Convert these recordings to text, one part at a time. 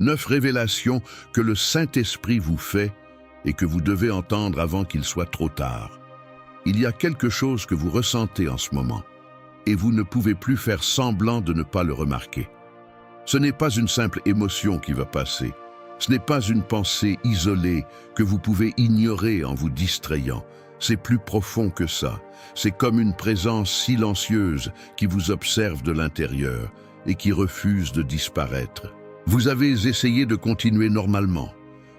9 révélations que le Saint-Esprit vous fait et que vous devez entendre avant qu'il soit trop tard. Il y a quelque chose que vous ressentez en ce moment et vous ne pouvez plus faire semblant de ne pas le remarquer. Ce n'est pas une simple émotion qui va passer. Ce n'est pas une pensée isolée que vous pouvez ignorer en vous distrayant. C'est plus profond que ça. C'est comme une présence silencieuse qui vous observe de l'intérieur et qui refuse de disparaître. Vous avez essayé de continuer normalement.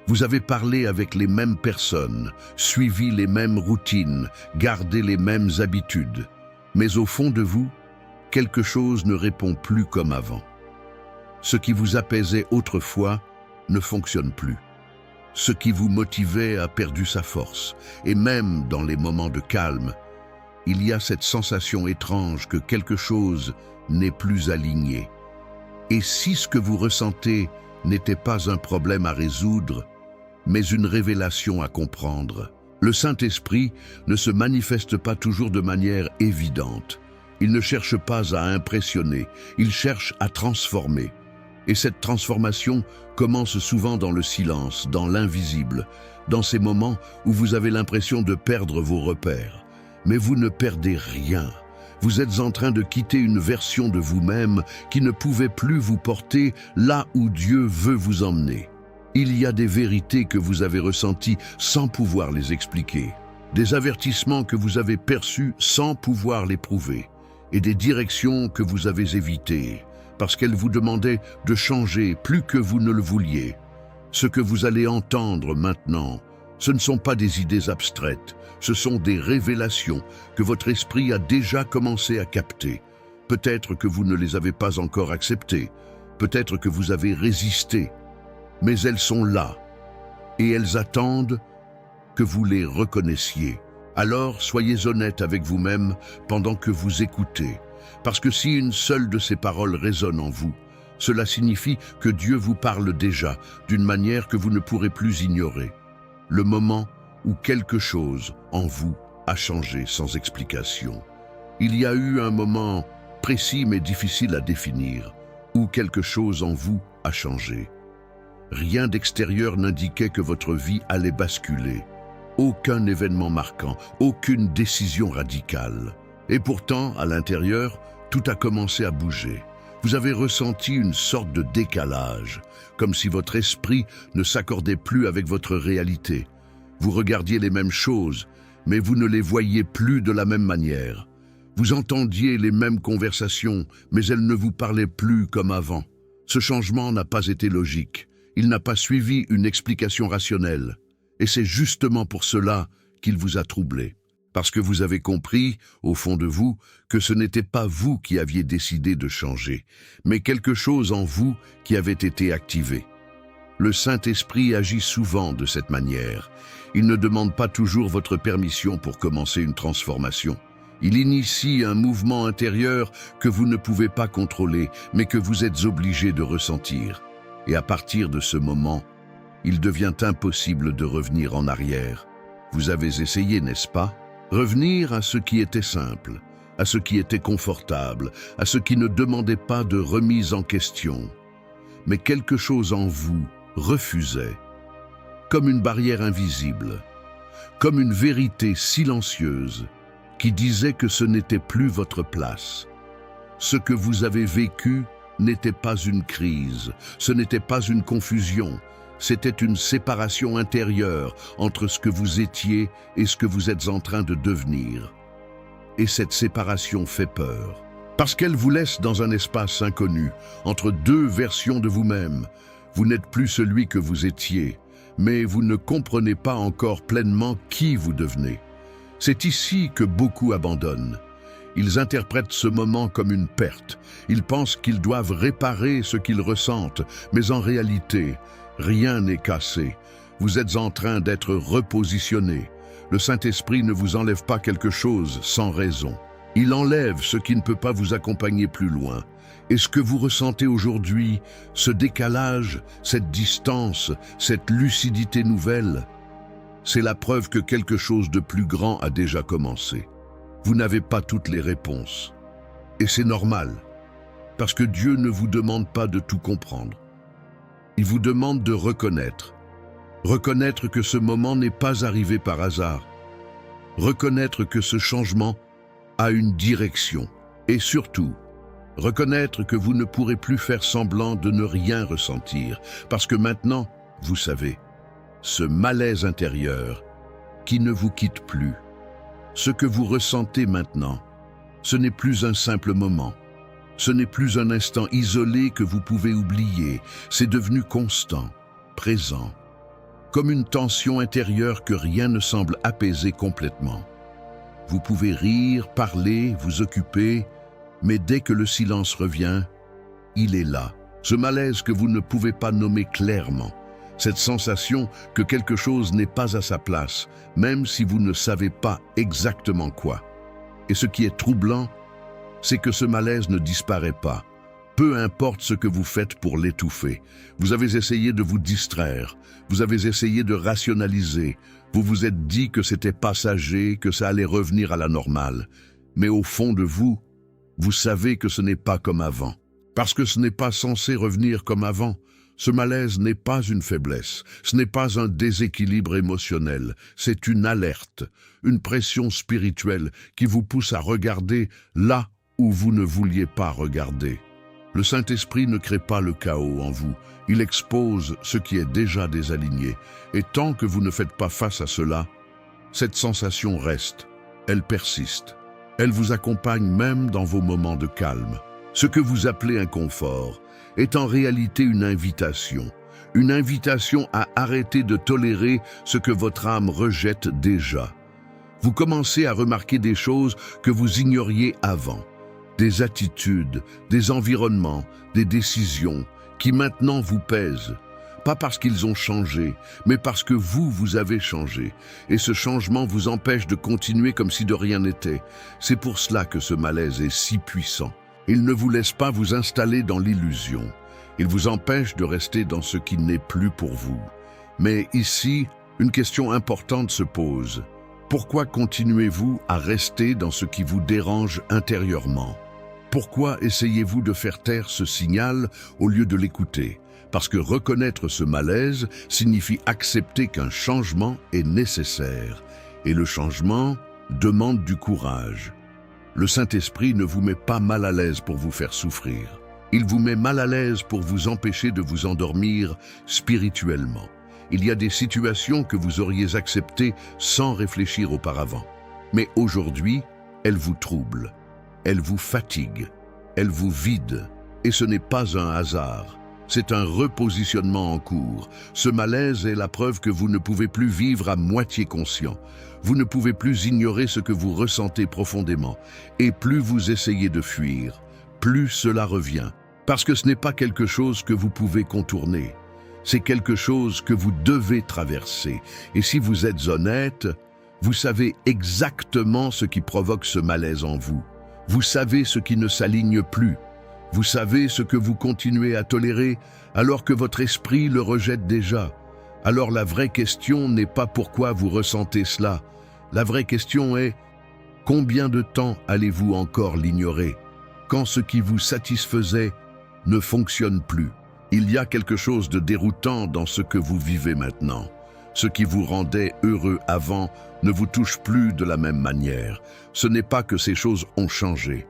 Vous avez parlé avec les mêmes personnes, suivi les mêmes routines, gardé les mêmes habitudes. Mais au fond de vous, quelque chose ne répond plus comme avant. Ce qui vous apaisait autrefois ne fonctionne plus. Ce qui vous motivait a perdu sa force, et même dans les moments de calme, il y a cette sensation étrange que quelque chose n'est plus aligné. Et si ce que vous ressentez n'était pas un problème à résoudre, mais une révélation à comprendre, le Saint-Esprit ne se manifeste pas toujours de manière évidente. Il ne cherche pas à impressionner, il cherche à transformer. Et cette transformation commence souvent dans le silence, dans l'invisible, dans ces moments où vous avez l'impression de perdre vos repères. Mais vous ne perdez rien. Vous êtes en train de quitter une version de vous-même qui ne pouvait plus vous porter là où Dieu veut vous emmener. Il y a des vérités que vous avez ressenties sans pouvoir les expliquer, des avertissements que vous avez perçus sans pouvoir les prouver, et des directions que vous avez évitées, parce qu'elles vous demandaient de changer plus que vous ne le vouliez. Ce que vous allez entendre maintenant, ce ne sont pas des idées abstraites, ce sont des révélations que votre esprit a déjà commencé à capter. Peut-être que vous ne les avez pas encore acceptées, peut-être que vous avez résisté, mais elles sont là, et elles attendent que vous les reconnaissiez. Alors soyez honnête avec vous-même pendant que vous écoutez. Parce que si une seule de ces paroles résonne en vous, cela signifie que Dieu vous parle déjà d'une manière que vous ne pourrez plus ignorer. Le moment où quelque chose en vous a changé sans explication. Il y a eu un moment précis mais difficile à définir, où quelque chose en vous a changé. Rien d'extérieur n'indiquait que votre vie allait basculer. Aucun événement marquant, aucune décision radicale. Et pourtant, à l'intérieur, tout a commencé à bouger. Vous avez ressenti une sorte de décalage, comme si votre esprit ne s'accordait plus avec votre réalité. Vous regardiez les mêmes choses, mais vous ne les voyiez plus de la même manière. Vous entendiez les mêmes conversations, mais elles ne vous parlaient plus comme avant. Ce changement n'a pas été logique. Il n'a pas suivi une explication rationnelle. Et c'est justement pour cela qu'il vous a troublé. Parce que vous avez compris, au fond de vous, que ce n'était pas vous qui aviez décidé de changer, mais quelque chose en vous qui avait été activé. Le Saint-Esprit agit souvent de cette manière. Il ne demande pas toujours votre permission pour commencer une transformation. Il initie un mouvement intérieur que vous ne pouvez pas contrôler, mais que vous êtes obligé de ressentir. Et à partir de ce moment, il devient impossible de revenir en arrière. Vous avez essayé, n'est-ce pas? Revenir à ce qui était simple, à ce qui était confortable, à ce qui ne demandait pas de remise en question. Mais quelque chose en vous refusait, comme une barrière invisible, comme une vérité silencieuse qui disait que ce n'était plus votre place. Ce que vous avez vécu n'était pas une crise, ce n'était pas une confusion, c'était une séparation intérieure entre ce que vous étiez et ce que vous êtes en train de devenir. Et cette séparation fait peur, parce qu'elle vous laisse dans un espace inconnu, entre deux versions de vous-même. Vous n'êtes plus celui que vous étiez, mais vous ne comprenez pas encore pleinement qui vous devenez. C'est ici que beaucoup abandonnent. Ils interprètent ce moment comme une perte. Ils pensent qu'ils doivent réparer ce qu'ils ressentent, mais en réalité, rien n'est cassé. Vous êtes en train d'être repositionné. Le Saint-Esprit ne vous enlève pas quelque chose sans raison. Il enlève ce qui ne peut pas vous accompagner plus loin. Et ce que vous ressentez aujourd'hui, ce décalage, cette distance, cette lucidité nouvelle, c'est la preuve que quelque chose de plus grand a déjà commencé. Vous n'avez pas toutes les réponses. Et c'est normal, parce que Dieu ne vous demande pas de tout comprendre. Il vous demande de reconnaître. Reconnaître que ce moment n'est pas arrivé par hasard. Reconnaître que ce changement a une direction. Et surtout, reconnaître que vous ne pourrez plus faire semblant de ne rien ressentir. Parce que maintenant, vous savez, ce malaise intérieur qui ne vous quitte plus, ce que vous ressentez maintenant, ce n'est plus un simple moment. Ce n'est plus un instant isolé que vous pouvez oublier. C'est devenu constant, présent, comme une tension intérieure que rien ne semble apaiser complètement. Vous pouvez rire, parler, vous occuper, mais dès que le silence revient, il est là. Ce malaise que vous ne pouvez pas nommer clairement. Cette sensation que quelque chose n'est pas à sa place, même si vous ne savez pas exactement quoi. Et ce qui est troublant, c'est que ce malaise ne disparaît pas. Peu importe ce que vous faites pour l'étouffer. Vous avez essayé de vous distraire, vous avez essayé de rationaliser, vous vous êtes dit que c'était passager, que ça allait revenir à la normale. Mais au fond de vous, vous savez que ce n'est pas comme avant. Parce que ce n'est pas censé revenir comme avant. Ce malaise n'est pas une faiblesse, ce n'est pas un déséquilibre émotionnel, c'est une alerte, une pression spirituelle qui vous pousse à regarder là où vous ne vouliez pas regarder. Le Saint-Esprit ne crée pas le chaos en vous, il expose ce qui est déjà désaligné. Et tant que vous ne faites pas face à cela, cette sensation reste, elle persiste. Elle vous accompagne même dans vos moments de calme. Ce que vous appelez inconfort est en réalité une invitation à arrêter de tolérer ce que votre âme rejette déjà. Vous commencez à remarquer des choses que vous ignoriez avant. Des attitudes, des environnements, des décisions qui maintenant vous pèsent. Pas parce qu'ils ont changé, mais parce que vous avez changé. Et ce changement vous empêche de continuer comme si de rien n'était. C'est pour cela que ce malaise est si puissant. Il ne vous laisse pas vous installer dans l'illusion. Il vous empêche de rester dans ce qui n'est plus pour vous. Mais ici, une question importante se pose. Pourquoi continuez-vous à rester dans ce qui vous dérange intérieurement? Pourquoi essayez-vous de faire taire ce signal au lieu de l'écouter? Parce que reconnaître ce malaise signifie accepter qu'un changement est nécessaire. Et le changement demande du courage. Le Saint-Esprit ne vous met pas mal à l'aise pour vous faire souffrir. Il vous met mal à l'aise pour vous empêcher de vous endormir spirituellement. Il y a des situations que vous auriez acceptées sans réfléchir auparavant. Mais aujourd'hui, elles vous troublent. Elle vous fatigue, elle vous vide, et ce n'est pas un hasard. C'est un repositionnement en cours. Ce malaise est la preuve que vous ne pouvez plus vivre à moitié conscient. Vous ne pouvez plus ignorer ce que vous ressentez profondément. Et plus vous essayez de fuir, plus cela revient. Parce que ce n'est pas quelque chose que vous pouvez contourner. C'est quelque chose que vous devez traverser. Et si vous êtes honnête, vous savez exactement ce qui provoque ce malaise en vous. Vous savez ce qui ne s'aligne plus. Vous savez ce que vous continuez à tolérer alors que votre esprit le rejette déjà. Alors la vraie question n'est pas pourquoi vous ressentez cela. La vraie question est combien de temps allez-vous encore l'ignorer quand ce qui vous satisfaisait ne fonctionne plus? Il y a quelque chose de déroutant dans ce que vous vivez maintenant. Ce qui vous rendait heureux avant ne vous touche plus de la même manière. Ce n'est pas que ces choses ont changé.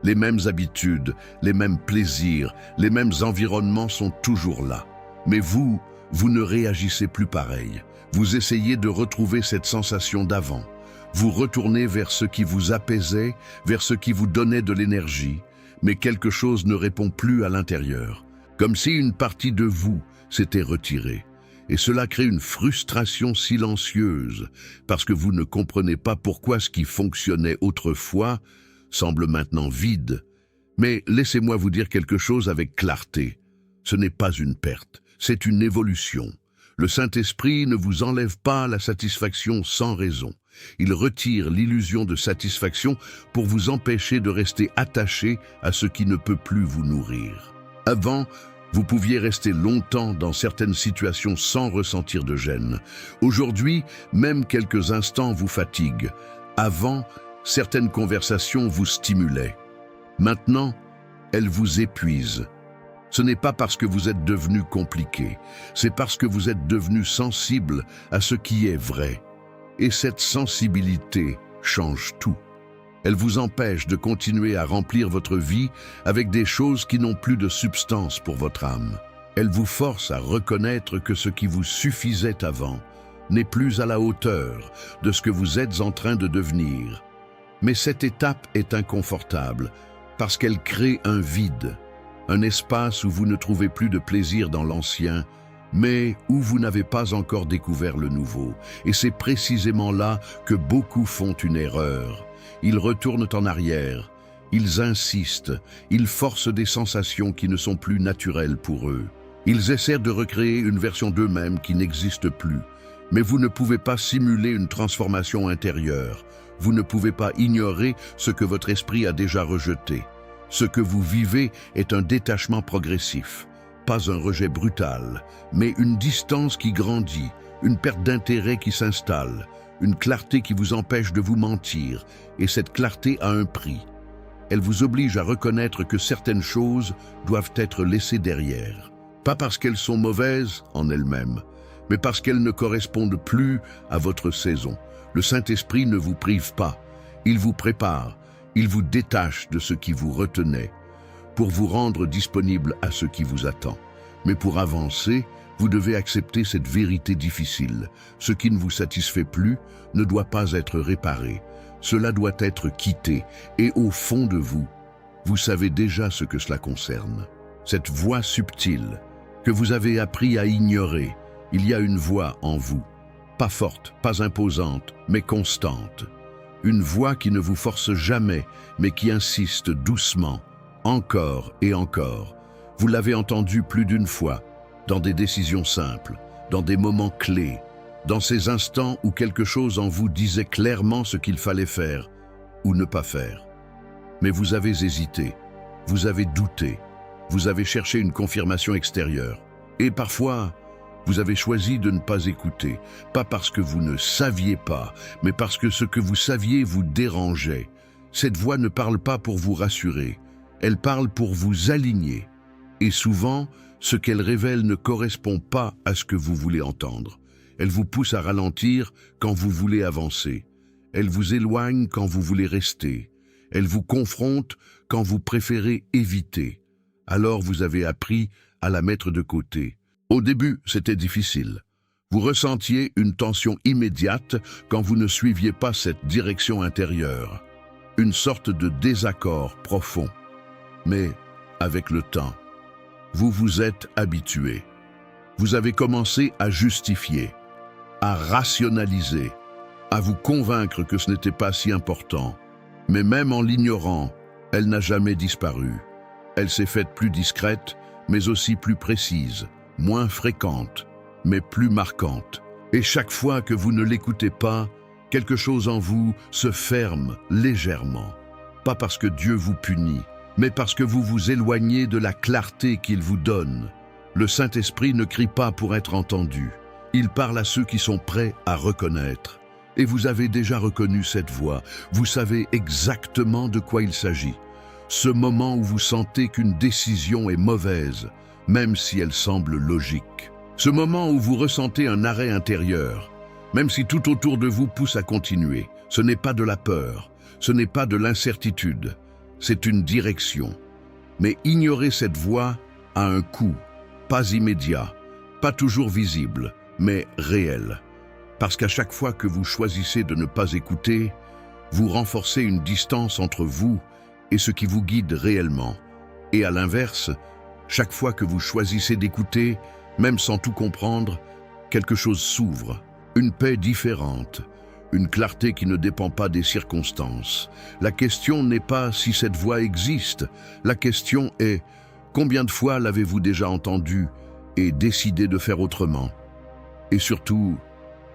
Les mêmes habitudes, les mêmes plaisirs, les mêmes environnements sont toujours là. Mais vous ne réagissez plus pareil. Vous essayez de retrouver cette sensation d'avant. Vous retournez vers ce qui vous apaisait, vers ce qui vous donnait de l'énergie, mais quelque chose ne répond plus à l'intérieur. Comme si une partie de vous s'était retirée. Et cela crée une frustration silencieuse, parce que vous ne comprenez pas pourquoi ce qui fonctionnait autrefois semble maintenant vide. Mais laissez-moi vous dire quelque chose avec clarté. Ce n'est pas une perte, c'est une évolution. Le Saint-Esprit ne vous enlève pas la satisfaction sans raison. Il retire l'illusion de satisfaction pour vous empêcher de rester attaché à ce qui ne peut plus vous nourrir. Avant, vous pouviez rester longtemps dans certaines situations sans ressentir de gêne. Aujourd'hui, même quelques instants vous fatiguent. Avant, certaines conversations vous stimulaient. Maintenant, elles vous épuisent. Ce n'est pas parce que vous êtes devenu compliqué, c'est parce que vous êtes devenu sensible à ce qui est vrai. Et cette sensibilité change tout. Elle vous empêche de continuer à remplir votre vie avec des choses qui n'ont plus de substance pour votre âme. Elle vous force à reconnaître que ce qui vous suffisait avant n'est plus à la hauteur de ce que vous êtes en train de devenir. Mais cette étape est inconfortable parce qu'elle crée un vide, un espace où vous ne trouvez plus de plaisir dans l'ancien, mais où vous n'avez pas encore découvert le nouveau. Et c'est précisément là que beaucoup font une erreur. Ils retournent en arrière, ils insistent, ils forcent des sensations qui ne sont plus naturelles pour eux. Ils essaient de recréer une version d'eux-mêmes qui n'existe plus. Mais vous ne pouvez pas simuler une transformation intérieure. Vous ne pouvez pas ignorer ce que votre esprit a déjà rejeté. Ce que vous vivez est un détachement progressif, pas un rejet brutal, mais une distance qui grandit, une perte d'intérêt qui s'installe, une clarté qui vous empêche de vous mentir, et cette clarté a un prix. Elle vous oblige à reconnaître que certaines choses doivent être laissées derrière. Pas parce qu'elles sont mauvaises en elles-mêmes, mais parce qu'elles ne correspondent plus à votre saison. Le Saint-Esprit ne vous prive pas, il vous prépare, il vous détache de ce qui vous retenait, pour vous rendre disponible à ce qui vous attend. Mais pour avancer, vous devez accepter cette vérité difficile. Ce qui ne vous satisfait plus ne doit pas être réparé. Cela doit être quitté. Et au fond de vous, vous savez déjà ce que cela concerne. Cette voix subtile que vous avez appris à ignorer, il y a une voix en vous. Pas forte, pas imposante, mais constante. Une voix qui ne vous force jamais, mais qui insiste doucement, encore et encore. Vous l'avez entendue plus d'une fois, dans des décisions simples, dans des moments clés, dans ces instants où quelque chose en vous disait clairement ce qu'il fallait faire ou ne pas faire. Mais vous avez hésité, vous avez douté, vous avez cherché une confirmation extérieure. Et parfois, vous avez choisi de ne pas écouter, pas parce que vous ne saviez pas, mais parce que ce que vous saviez vous dérangeait. Cette voix ne parle pas pour vous rassurer, elle parle pour vous aligner. Et souvent, ce qu'elle révèle ne correspond pas à ce que vous voulez entendre. Elle vous pousse à ralentir quand vous voulez avancer. Elle vous éloigne quand vous voulez rester. Elle vous confronte quand vous préférez éviter. Alors vous avez appris à la mettre de côté. Au début, c'était difficile. Vous ressentiez une tension immédiate quand vous ne suiviez pas cette direction intérieure. Une sorte de désaccord profond. Mais, avec le temps, vous vous êtes habitué. Vous avez commencé à justifier, à rationaliser, à vous convaincre que ce n'était pas si important. Mais même en l'ignorant, elle n'a jamais disparu. Elle s'est faite plus discrète, mais aussi plus précise, moins fréquente, mais plus marquante. Et chaque fois que vous ne l'écoutez pas, quelque chose en vous se ferme légèrement. Pas parce que Dieu vous punit, mais parce que vous vous éloignez de la clarté qu'il vous donne. Le Saint-Esprit ne crie pas pour être entendu. Il parle à ceux qui sont prêts à reconnaître. Et vous avez déjà reconnu cette voix. Vous savez exactement de quoi il s'agit. Ce moment où vous sentez qu'une décision est mauvaise, même si elle semble logique. Ce moment où vous ressentez un arrêt intérieur, même si tout autour de vous pousse à continuer. Ce n'est pas de la peur, ce n'est pas de l'incertitude, c'est une direction. Mais ignorer cette voix a un coût, pas immédiat, pas toujours visible, mais réel. Parce qu'à chaque fois que vous choisissez de ne pas écouter, vous renforcez une distance entre vous et ce qui vous guide réellement. Et à l'inverse, chaque fois que vous choisissez d'écouter, même sans tout comprendre, quelque chose s'ouvre, une paix différente, une clarté qui ne dépend pas des circonstances. La question n'est pas si cette voix existe, la question est combien de fois l'avez-vous déjà entendue et décidé de faire autrement? Et surtout,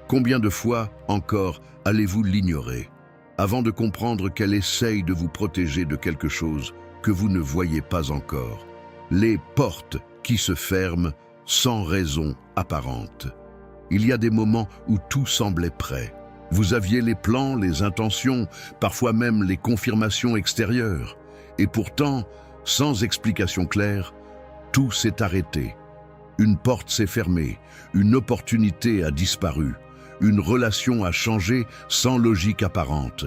combien de fois encore allez-vous l'ignorer avant de comprendre qu'elle essaye de vous protéger de quelque chose que vous ne voyez pas encore? Les portes qui se ferment sans raison apparente. Il y a des moments où tout semblait prêt. Vous aviez les plans, les intentions, parfois même les confirmations extérieures. Et pourtant, sans explication claire, tout s'est arrêté. Une porte s'est fermée, une opportunité a disparu, une relation a changé sans logique apparente.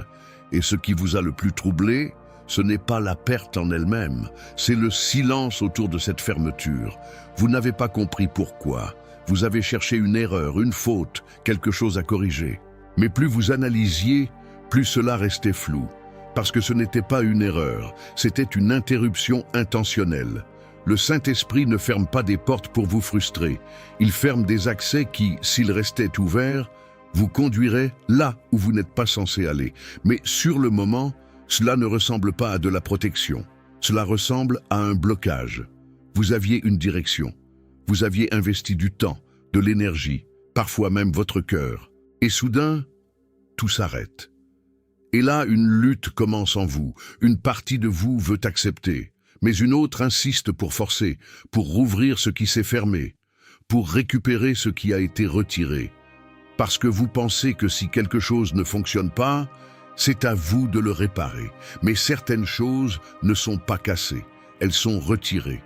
Et ce qui vous a le plus troublé, ce n'est pas la perte en elle-même, c'est le silence autour de cette fermeture. Vous n'avez pas compris pourquoi. Vous avez cherché une erreur, une faute, quelque chose à corriger. Mais plus vous analysiez, plus cela restait flou. Parce que ce n'était pas une erreur, c'était une interruption intentionnelle. Le Saint-Esprit ne ferme pas des portes pour vous frustrer. Il ferme des accès qui, s'ils restaient ouverts, vous conduiraient là où vous n'êtes pas censé aller. Mais sur le moment, cela ne ressemble pas à de la protection. Cela ressemble à un blocage. Vous aviez une direction. Vous aviez investi du temps, de l'énergie, parfois même votre cœur. Et soudain, tout s'arrête. Et là, une lutte commence en vous. Une partie de vous veut accepter, mais une autre insiste pour forcer, pour rouvrir ce qui s'est fermé, pour récupérer ce qui a été retiré. Parce que vous pensez que si quelque chose ne fonctionne pas, c'est à vous de le réparer. Mais certaines choses ne sont pas cassées, elles sont retirées.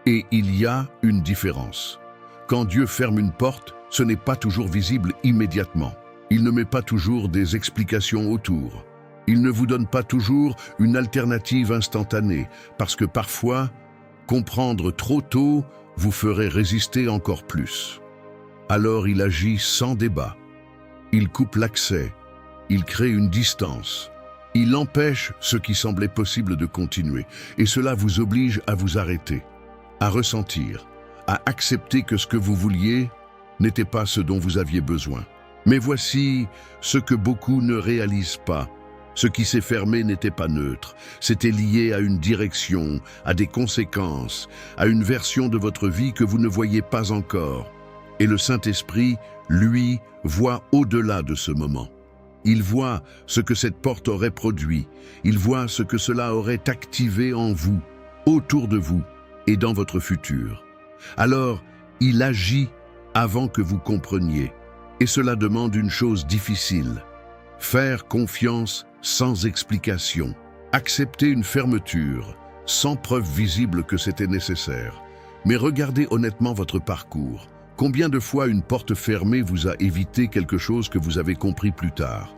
Et il y a une différence. Quand Dieu ferme une porte, ce n'est pas toujours visible immédiatement. Il ne met pas toujours des explications autour. Il ne vous donne pas toujours une alternative instantanée, parce que parfois, comprendre trop tôt vous ferait résister encore plus. Alors il agit sans débat. Il coupe l'accès. Il crée une distance. Il empêche ce qui semblait possible de continuer. Et cela vous oblige à vous arrêter, à ressentir, à accepter que ce que vous vouliez n'était pas ce dont vous aviez besoin. Mais voici ce que beaucoup ne réalisent pas. Ce qui s'est fermé n'était pas neutre. C'était lié à une direction, à des conséquences, à une version de votre vie que vous ne voyez pas encore. Et le Saint-Esprit, lui, voit au-delà de ce moment. Il voit ce que cette porte aurait produit. Il voit ce que cela aurait activé en vous, autour de vous et dans votre futur. Alors, il agit avant que vous compreniez. Et cela demande une chose difficile. Faire confiance sans explication. Accepter une fermeture, sans preuve visible que c'était nécessaire. Mais regardez honnêtement votre parcours. Combien de fois une porte fermée vous a évité quelque chose que vous avez compris plus tard?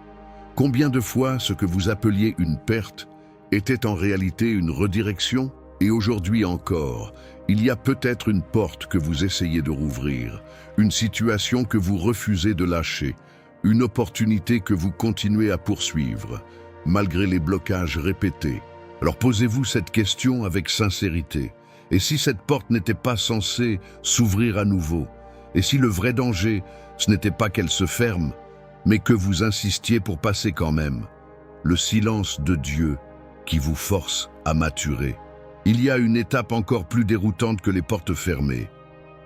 Combien de fois ce que vous appeliez une perte était en réalité une redirection? Et aujourd'hui encore, il y a peut-être une porte que vous essayez de rouvrir, une situation que vous refusez de lâcher, une opportunité que vous continuez à poursuivre, malgré les blocages répétés. Alors posez-vous cette question avec sincérité. Et si cette porte n'était pas censée s'ouvrir à nouveau? Et si le vrai danger, ce n'était pas qu'elle se ferme, mais que vous insistiez pour passer quand même? Le silence de Dieu qui vous force à maturer. Il y a une étape encore plus déroutante que les portes fermées.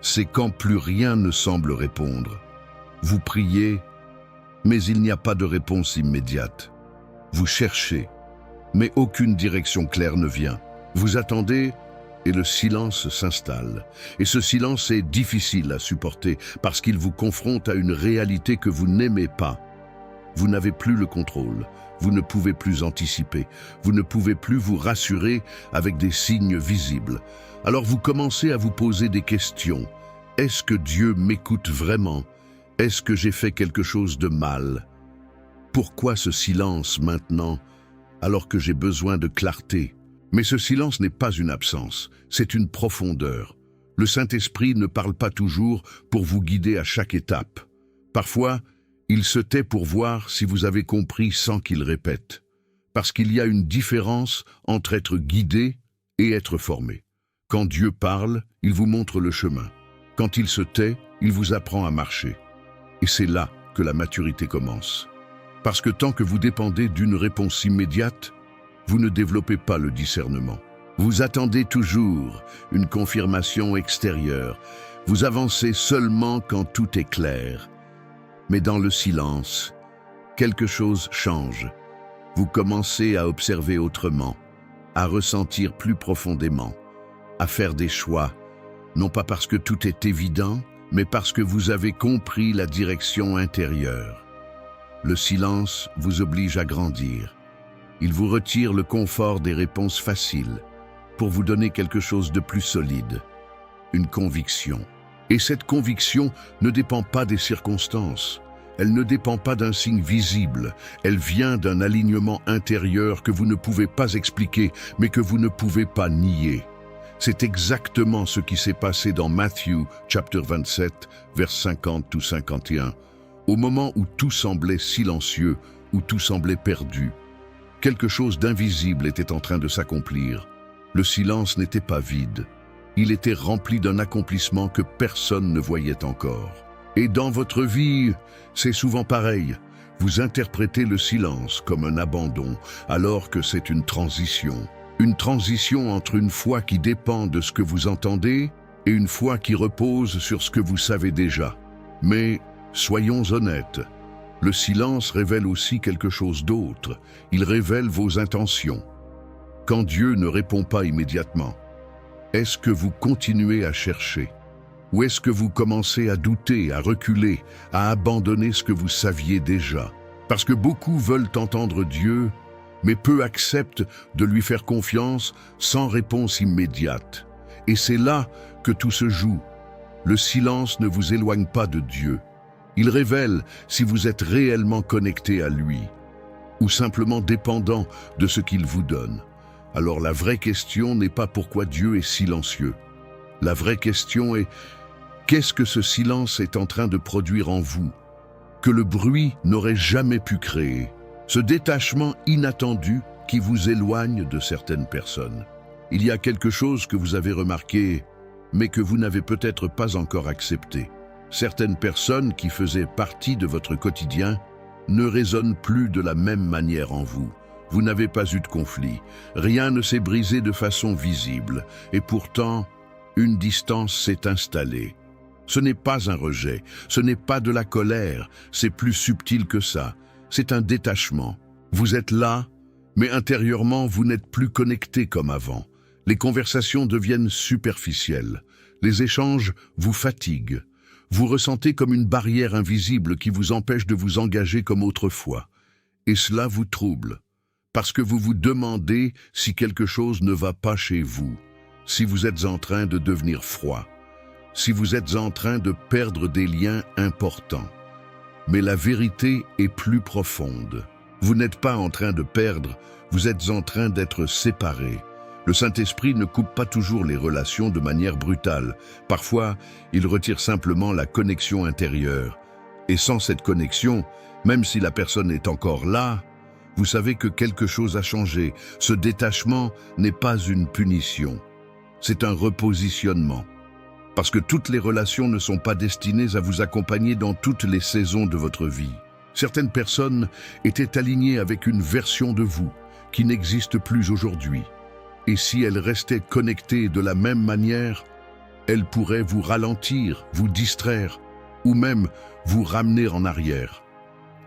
C'est quand plus rien ne semble répondre. Vous priez, mais il n'y a pas de réponse immédiate. Vous cherchez, mais aucune direction claire ne vient. Vous attendez, et le silence s'installe. Et ce silence est difficile à supporter parce qu'il vous confronte à une réalité que vous n'aimez pas. Vous n'avez plus le contrôle, vous ne pouvez plus anticiper, vous ne pouvez plus vous rassurer avec des signes visibles. Alors vous commencez à vous poser des questions. Est-ce que Dieu m'écoute vraiment? Est-ce que j'ai fait quelque chose de mal? Pourquoi ce silence maintenant, alors que j'ai besoin de clarté? Mais ce silence n'est pas une absence, c'est une profondeur. Le Saint-Esprit ne parle pas toujours pour vous guider à chaque étape. Parfois, il se tait pour voir si vous avez compris sans qu'il répète. Parce qu'il y a une différence entre être guidé et être formé. Quand Dieu parle, il vous montre le chemin. Quand il se tait, il vous apprend à marcher. Et c'est là que la maturité commence. Parce que tant que vous dépendez d'une réponse immédiate, vous ne développez pas le discernement. Vous attendez toujours une confirmation extérieure. Vous avancez seulement quand tout est clair. Mais dans le silence, quelque chose change. Vous commencez à observer autrement, à ressentir plus profondément, à faire des choix, non pas parce que tout est évident, mais parce que vous avez compris la direction intérieure. Le silence vous oblige à grandir. Il vous retire le confort des réponses faciles pour vous donner quelque chose de plus solide. une conviction. Et cette conviction ne dépend pas des circonstances. Elle ne dépend pas d'un signe visible. Elle vient d'un alignement intérieur que vous ne pouvez pas expliquer, mais que vous ne pouvez pas nier. C'est exactement ce qui s'est passé dans Matthieu, chapitre 27, vers 50 ou 51. Au moment où tout semblait silencieux, où tout semblait perdu, quelque chose d'invisible était en train de s'accomplir. Le silence n'était pas vide. Il était rempli d'un accomplissement que personne ne voyait encore. Et dans votre vie, c'est souvent pareil. Vous interprétez le silence comme un abandon, alors que c'est une transition. Une transition entre une foi qui dépend de ce que vous entendez et une foi qui repose sur ce que vous savez déjà. Mais soyons honnêtes, le silence révèle aussi quelque chose d'autre. Il révèle vos intentions. Quand Dieu ne répond pas immédiatement, est-ce que vous continuez à chercher? Ou est-ce que vous commencez à douter, à reculer, à abandonner ce que vous saviez déjà? Parce que beaucoup veulent entendre Dieu, mais peu acceptent de lui faire confiance sans réponse immédiate. Et c'est là que tout se joue. Le silence ne vous éloigne pas de Dieu. Il révèle si vous êtes réellement connecté à lui, ou simplement dépendant de ce qu'il vous donne. Alors la vraie question n'est pas pourquoi Dieu est silencieux. La vraie question est: qu'est-ce que ce silence est en train de produire en vous, que le bruit n'aurait jamais pu créer? Ce détachement inattendu qui vous éloigne de certaines personnes. Il y a quelque chose que vous avez remarqué, mais que vous n'avez peut-être pas encore accepté. Certaines personnes qui faisaient partie de votre quotidien ne résonnent plus de la même manière en vous. Vous n'avez pas eu de conflit, rien ne s'est brisé de façon visible, et pourtant, une distance s'est installée. Ce n'est pas un rejet, ce n'est pas de la colère, c'est plus subtil que ça. C'est un détachement. Vous êtes là, mais intérieurement, vous n'êtes plus connecté comme avant. Les conversations deviennent superficielles. Les échanges vous fatiguent. Vous ressentez comme une barrière invisible qui vous empêche de vous engager comme autrefois. Et cela vous trouble, parce que vous vous demandez si quelque chose ne va pas chez vous, si vous êtes en train de devenir froid, si vous êtes en train de perdre des liens importants. Mais la vérité est plus profonde. Vous n'êtes pas en train de perdre, vous êtes en train d'être séparés. Le Saint-Esprit ne coupe pas toujours les relations de manière brutale. Parfois, il retire simplement la connexion intérieure. Et sans cette connexion, même si la personne est encore là, vous savez que quelque chose a changé. Ce détachement n'est pas une punition. C'est un repositionnement. Parce que toutes les relations ne sont pas destinées à vous accompagner dans toutes les saisons de votre vie. Certaines personnes étaient alignées avec une version de vous qui n'existe plus aujourd'hui. Et si elles restaient connectées de la même manière, elles pourraient vous ralentir, vous distraire, ou même vous ramener en arrière.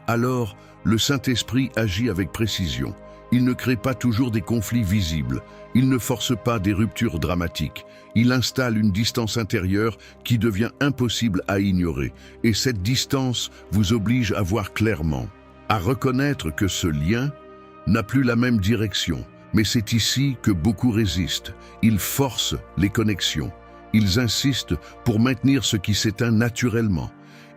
Alors, le Saint-Esprit agit avec précision. Il ne crée pas toujours des conflits visibles. Il ne force pas des ruptures dramatiques. Il installe une distance intérieure qui devient impossible à ignorer. Et cette distance vous oblige à voir clairement, à reconnaître que ce lien n'a plus la même direction. Mais c'est ici que beaucoup résistent. Ils forcent les connexions. Ils insistent pour maintenir ce qui s'éteint naturellement.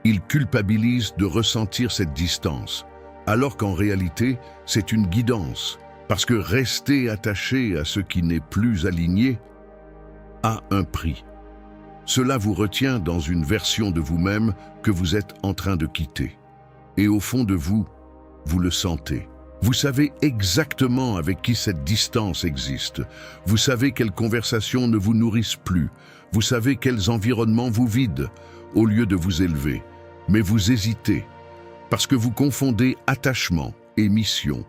Ils culpabilisent de ressentir cette distance, alors qu'en réalité, c'est une guidance. Parce que rester attaché à ce qui n'est plus aligné a un prix. Cela vous retient dans une version de vous-même que vous êtes en train de quitter. Et au fond de vous, vous le sentez. Vous savez exactement avec qui cette distance existe. Vous savez quelles conversations ne vous nourrissent plus. Vous savez quels environnements vous vident au lieu de vous élever. Mais vous hésitez parce que vous confondez attachement et mission.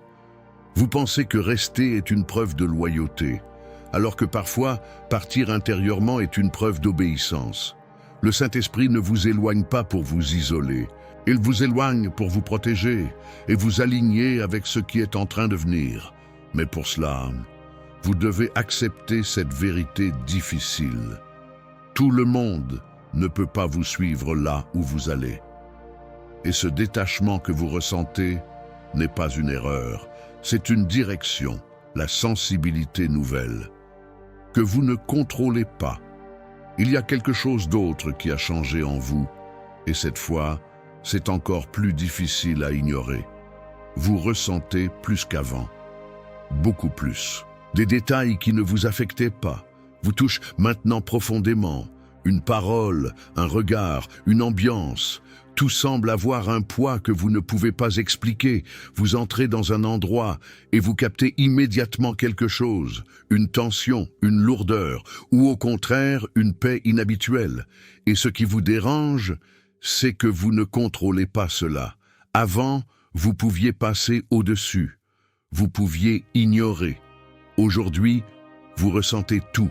Vous pensez que rester est une preuve de loyauté, alors que parfois, partir intérieurement est une preuve d'obéissance. Le Saint-Esprit ne vous éloigne pas pour vous isoler. Il vous éloigne pour vous protéger et vous aligner avec ce qui est en train de venir. Mais pour cela, vous devez accepter cette vérité difficile. Tout le monde ne peut pas vous suivre là où vous allez. Et ce détachement que vous ressentez n'est pas une erreur, c'est une direction, la sensibilité nouvelle, que vous ne contrôlez pas, Il y a quelque chose d'autre qui a changé en vous, et cette fois, c'est encore plus difficile à ignorer. Vous ressentez plus qu'avant, beaucoup plus. Des détails qui ne vous affectaient pas vous touchent maintenant profondément. Une parole, un regard, une ambiance, tout semble avoir un poids que vous ne pouvez pas expliquer. Vous entrez dans un endroit et vous captez immédiatement quelque chose, une tension, une lourdeur, ou au contraire une paix inhabituelle. Et ce qui vous dérange, c'est que vous ne contrôlez pas cela. Avant, vous pouviez passer au-dessus, vous pouviez ignorer. Aujourd'hui, vous ressentez tout,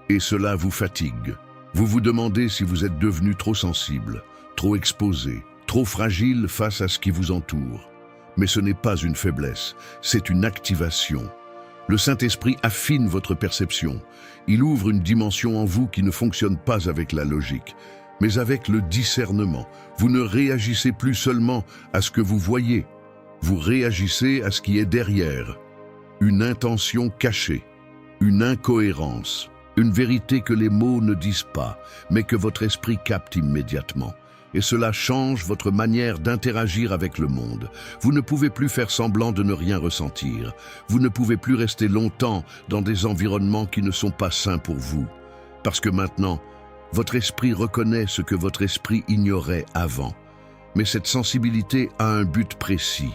et cela vous fatigue. Vous vous demandez si vous êtes devenu trop sensible, trop exposé, trop fragile face à ce qui vous entoure. Mais ce n'est pas une faiblesse, c'est une activation. Le Saint-Esprit affine votre perception. Il ouvre une dimension en vous qui ne fonctionne pas avec la logique, mais avec le discernement. Vous ne réagissez plus seulement à ce que vous voyez, vous réagissez à ce qui est derrière. Une intention cachée, une incohérence, une vérité que les mots ne disent pas, mais que votre esprit capte immédiatement. Et cela change votre manière d'interagir avec le monde. Vous ne pouvez plus faire semblant de ne rien ressentir. Vous ne pouvez plus rester longtemps dans des environnements qui ne sont pas sains pour vous. Parce que maintenant, votre esprit reconnaît ce que votre esprit ignorait avant. Mais cette sensibilité a un but précis.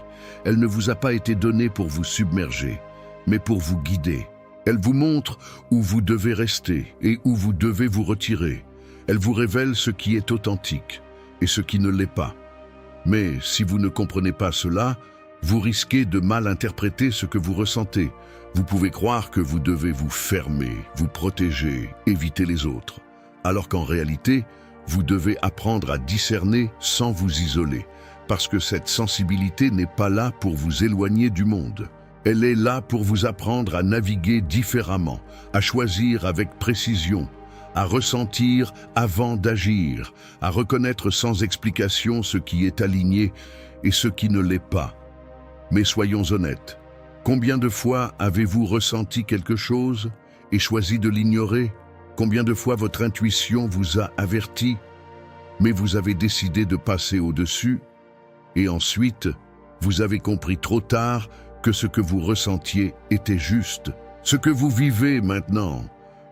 Elle ne vous a pas été donnée pour vous submerger, mais pour vous guider. Elle vous montre où vous devez rester et où vous devez vous retirer. Elle vous révèle ce qui est authentique et ce qui ne l'est pas. Mais si vous ne comprenez pas cela, vous risquez de mal interpréter ce que vous ressentez. Vous pouvez croire que vous devez vous fermer, vous protéger, éviter les autres, alors qu'en réalité, vous devez apprendre à discerner sans vous isoler, parce que cette sensibilité n'est pas là pour vous éloigner du monde. Elle est là pour vous apprendre à naviguer différemment, à choisir avec précision, à ressentir avant d'agir, à reconnaître sans explication ce qui est aligné et ce qui ne l'est pas. Mais soyons honnêtes, combien de fois avez-vous ressenti quelque chose et choisi de l'ignorer? Combien de fois votre intuition vous a averti, mais vous avez décidé de passer au-dessus, et ensuite, vous avez compris trop tard que ce que vous ressentiez était juste. Ce que vous vivez maintenant,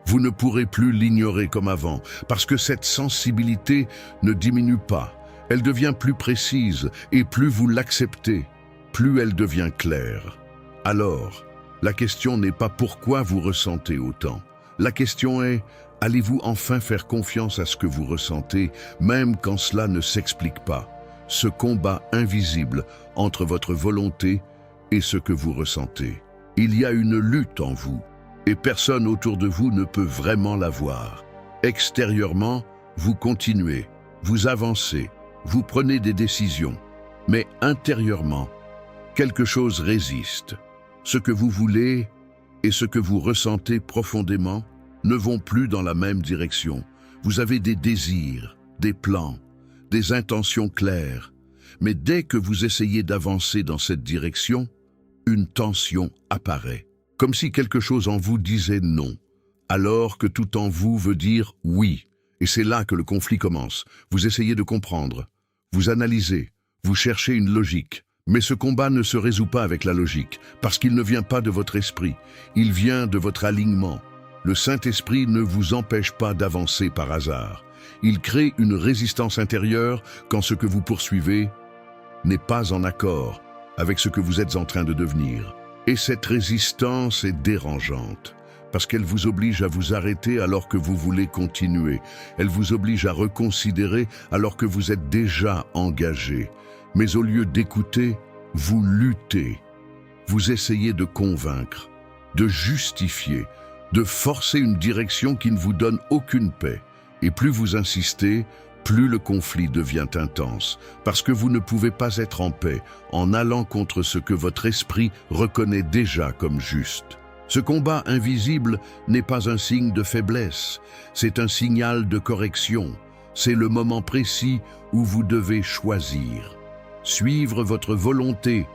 vous ne pourrez plus l'ignorer comme avant, parce que cette sensibilité ne diminue pas. Elle devient plus précise, et plus vous l'acceptez, plus elle devient claire. Alors, la question n'est pas pourquoi vous ressentez autant. La question est, allez-vous enfin faire confiance à ce que vous ressentez, même quand cela ne s'explique pas? Ce combat invisible entre votre volonté et ce que vous ressentez. Il y a une lutte en vous, et personne autour de vous ne peut vraiment la voir. Extérieurement, vous continuez, vous avancez, vous prenez des décisions, mais intérieurement, quelque chose résiste. Ce que vous voulez et ce que vous ressentez profondément ne vont plus dans la même direction. Vous avez des désirs, des plans, des intentions claires, mais dès que vous essayez d'avancer dans cette direction, une tension apparaît, comme si quelque chose en vous disait non, alors que tout en vous veut dire oui. Et c'est là que le conflit commence. Vous essayez de comprendre, vous analysez, vous cherchez une logique. Mais ce combat ne se résout pas avec la logique, parce qu'il ne vient pas de votre esprit, il vient de votre alignement. Le Saint-Esprit ne vous empêche pas d'avancer par hasard. Il crée une résistance intérieure quand ce que vous poursuivez n'est pas en accord avec ce que vous êtes en train de devenir. Et cette résistance est dérangeante, parce qu'elle vous oblige à vous arrêter alors que vous voulez continuer. Elle vous oblige à reconsidérer alors que vous êtes déjà engagé. Mais au lieu d'écouter, vous luttez. Vous essayez de convaincre, de justifier, de forcer une direction qui ne vous donne aucune paix. Et plus vous insistez, plus le conflit devient intense, parce que vous ne pouvez pas être en paix en allant contre ce que votre esprit reconnaît déjà comme juste. Ce combat invisible n'est pas un signe de faiblesse, c'est un signal de correction. C'est le moment précis où vous devez choisir. Suivre votre volonté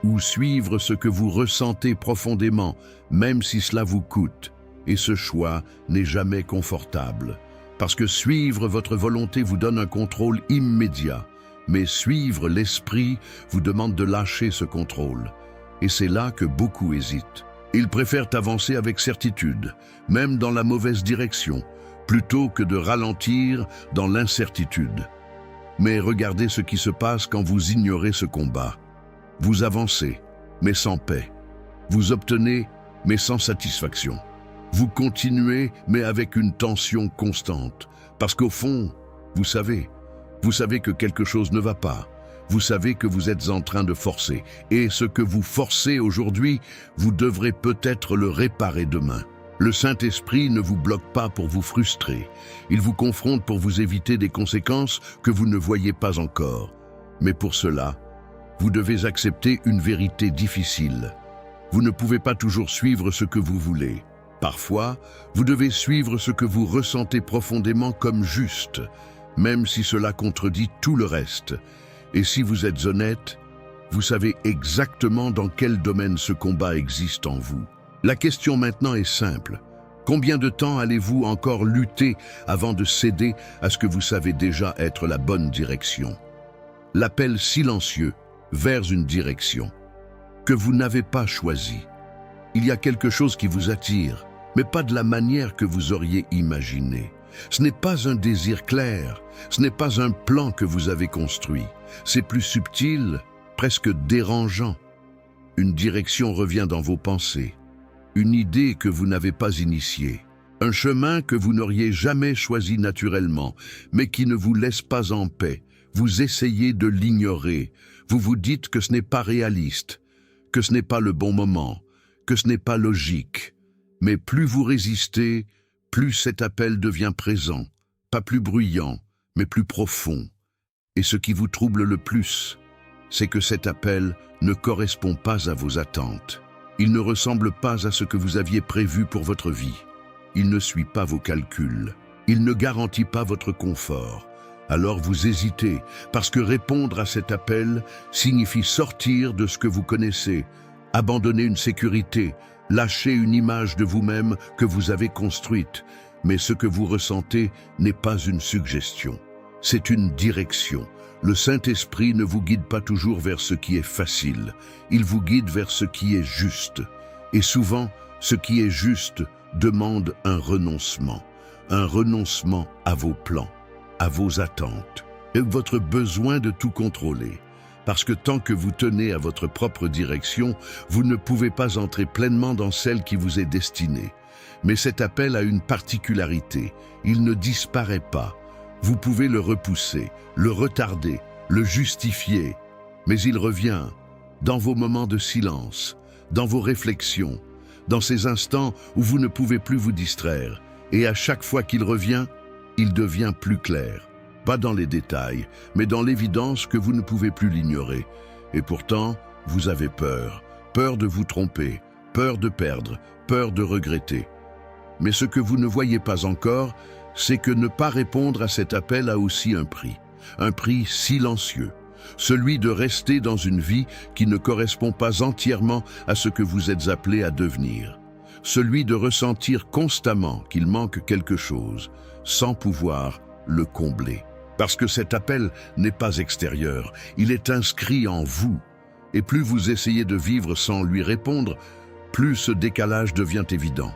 ou suivre ce que vous ressentez profondément, même si cela vous coûte. Et ce choix n'est jamais confortable. Parce que suivre votre volonté vous donne un contrôle immédiat, mais suivre l'esprit vous demande de lâcher ce contrôle. Et c'est là que beaucoup hésitent. Ils préfèrent avancer avec certitude, même dans la mauvaise direction, plutôt que de ralentir dans l'incertitude. Mais regardez ce qui se passe quand vous ignorez ce combat. Vous avancez, mais sans paix. Vous obtenez, mais sans satisfaction. Vous continuez, mais avec une tension constante. Parce qu'au fond, vous savez que quelque chose ne va pas. Vous savez que vous êtes en train de forcer. Et ce que vous forcez aujourd'hui, vous devrez peut-être le réparer demain. Le Saint-Esprit ne vous bloque pas pour vous frustrer. Il vous confronte pour vous éviter des conséquences que vous ne voyez pas encore. Mais pour cela, vous devez accepter une vérité difficile. Vous ne pouvez pas toujours suivre ce que vous voulez. Parfois, vous devez suivre ce que vous ressentez profondément comme juste, même si cela contredit tout le reste. Et si vous êtes honnête, vous savez exactement dans quel domaine ce combat existe en vous. La question maintenant est simple. Combien de temps allez-vous encore lutter avant de céder à ce que vous savez déjà être la bonne direction? L'appel silencieux vers une direction que vous n'avez pas choisie. Il y a quelque chose qui vous attire, mais pas de la manière que vous auriez imaginé. Ce n'est pas un désir clair, ce n'est pas un plan que vous avez construit. C'est plus subtil, presque dérangeant. Une direction revient dans vos pensées, une idée que vous n'avez pas initiée, un chemin que vous n'auriez jamais choisi naturellement, mais qui ne vous laisse pas en paix. Vous essayez de l'ignorer, vous vous dites que ce n'est pas réaliste, que ce n'est pas le bon moment, que ce n'est pas logique. Mais plus vous résistez, plus cet appel devient présent, pas plus bruyant, mais plus profond. Et ce qui vous trouble le plus, c'est que cet appel ne correspond pas à vos attentes. Il ne ressemble pas à ce que vous aviez prévu pour votre vie. Il ne suit pas vos calculs. Il ne garantit pas votre confort. Alors vous hésitez, parce que répondre à cet appel signifie sortir de ce que vous connaissez, abandonner une sécurité, lâcher une image de vous-même que vous avez construite. Mais ce que vous ressentez n'est pas une suggestion, c'est une direction. Le Saint-Esprit ne vous guide pas toujours vers ce qui est facile, il vous guide vers ce qui est juste. Et souvent, ce qui est juste demande un renoncement à vos plans, à vos attentes, et votre besoin de tout contrôler. Parce que tant que vous tenez à votre propre direction, vous ne pouvez pas entrer pleinement dans celle qui vous est destinée. Mais cet appel a une particularité, il ne disparaît pas. Vous pouvez le repousser, le retarder, le justifier, mais il revient dans vos moments de silence, dans vos réflexions, dans ces instants où vous ne pouvez plus vous distraire. Et à chaque fois qu'il revient, il devient plus clair. Pas dans les détails, mais dans l'évidence que vous ne pouvez plus l'ignorer. Et pourtant, vous avez peur. Peur de vous tromper, peur de perdre, peur de regretter. Mais ce que vous ne voyez pas encore, c'est que ne pas répondre à cet appel a aussi un prix silencieux. Celui de rester dans une vie qui ne correspond pas entièrement à ce que vous êtes appelé à devenir. Celui de ressentir constamment qu'il manque quelque chose, sans pouvoir le combler. Parce que cet appel n'est pas extérieur, il est inscrit en vous. Et plus vous essayez de vivre sans lui répondre, plus ce décalage devient évident.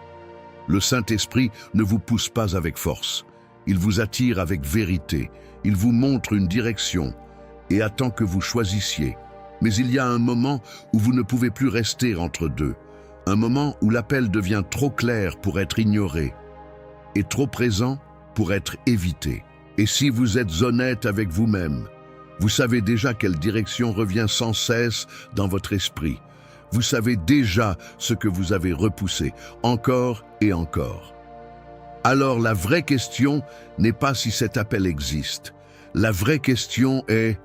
Le Saint-Esprit ne vous pousse pas avec force, il vous attire avec vérité, il vous montre une direction et attend que vous choisissiez. Mais il y a un moment où vous ne pouvez plus rester entre deux, un moment où l'appel devient trop clair pour être ignoré et trop présent pour être évité. Et si vous êtes honnête avec vous-même, vous savez déjà quelle direction revient sans cesse dans votre esprit. Vous savez déjà ce que vous avez repoussé, encore et encore. Alors la vraie question n'est pas si cet appel existe. La vraie question est: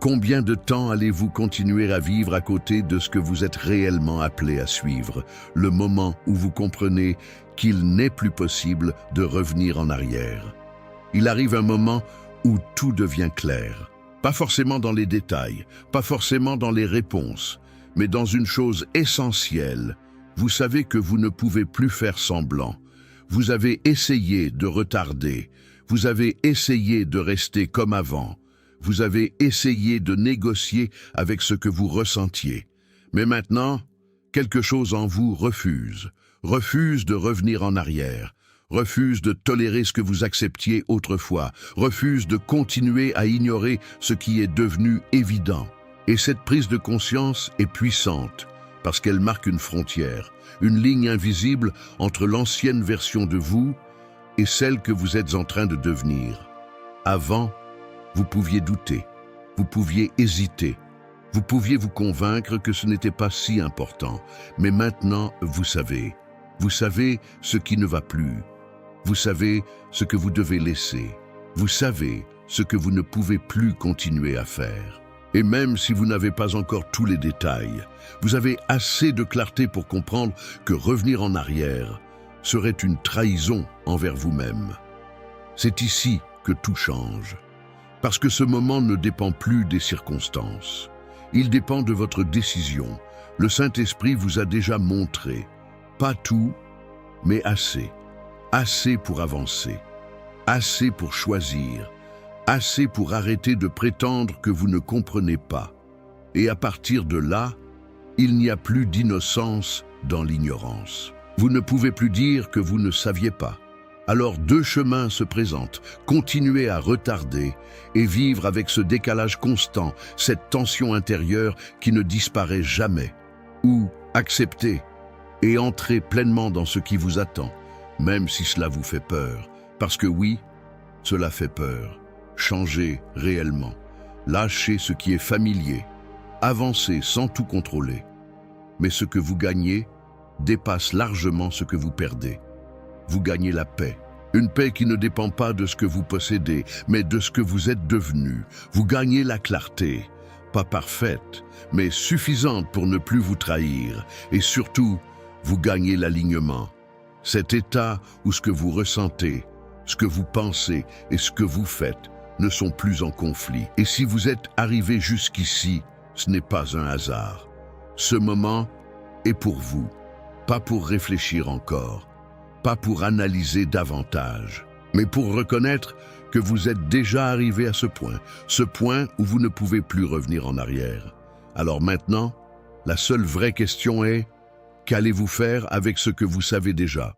combien de temps allez-vous continuer à vivre à côté de ce que vous êtes réellement appelé à suivre, le moment où vous comprenez qu'il n'est plus possible de revenir en arrière? Il arrive un moment où tout devient clair. Pas forcément dans les détails, pas forcément dans les réponses, mais dans une chose essentielle. Vous savez que vous ne pouvez plus faire semblant. Vous avez essayé de retarder. Vous avez essayé de rester comme avant. Vous avez essayé de négocier avec ce que vous ressentiez. Mais maintenant, quelque chose en vous refuse de revenir en arrière, refuse de tolérer ce que vous acceptiez autrefois, refuse de continuer à ignorer ce qui est devenu évident. Et cette prise de conscience est puissante, parce qu'elle marque une frontière, une ligne invisible entre l'ancienne version de vous et celle que vous êtes en train de devenir. Avant, vous pouviez douter, vous pouviez hésiter, vous pouviez vous convaincre que ce n'était pas si important. Mais maintenant, vous savez ce qui ne va plus. Vous savez ce que vous devez laisser. Vous savez ce que vous ne pouvez plus continuer à faire. Et même si vous n'avez pas encore tous les détails, vous avez assez de clarté pour comprendre que revenir en arrière serait une trahison envers vous-même. C'est ici que tout change. Parce que ce moment ne dépend plus des circonstances. Il dépend de votre décision. Le Saint-Esprit vous a déjà montré. Pas tout, mais assez. Assez pour avancer. Assez pour choisir. Assez pour arrêter de prétendre que vous ne comprenez pas. Et à partir de là, il n'y a plus d'innocence dans l'ignorance. Vous ne pouvez plus dire que vous ne saviez pas. Alors deux chemins se présentent, continuer à retarder et vivre avec ce décalage constant, cette tension intérieure qui ne disparaît jamais. Ou accepter et entrer pleinement dans ce qui vous attend, même si cela vous fait peur. Parce que oui, cela fait peur. Changer réellement, lâcher ce qui est familier, avancer sans tout contrôler. Mais ce que vous gagnez dépasse largement ce que vous perdez. Vous gagnez la paix. Une paix qui ne dépend pas de ce que vous possédez, mais de ce que vous êtes devenu. Vous gagnez la clarté, pas parfaite, mais suffisante pour ne plus vous trahir. Et surtout, vous gagnez l'alignement. Cet état où ce que vous ressentez, ce que vous pensez et ce que vous faites ne sont plus en conflit. Et si vous êtes arrivé jusqu'ici, ce n'est pas un hasard. Ce moment est pour vous, pas pour réfléchir encore. Pas pour analyser davantage, mais pour reconnaître que vous êtes déjà arrivé à ce point où vous ne pouvez plus revenir en arrière. Alors maintenant, la seule vraie question est, qu'allez-vous faire avec ce que vous savez déjà ?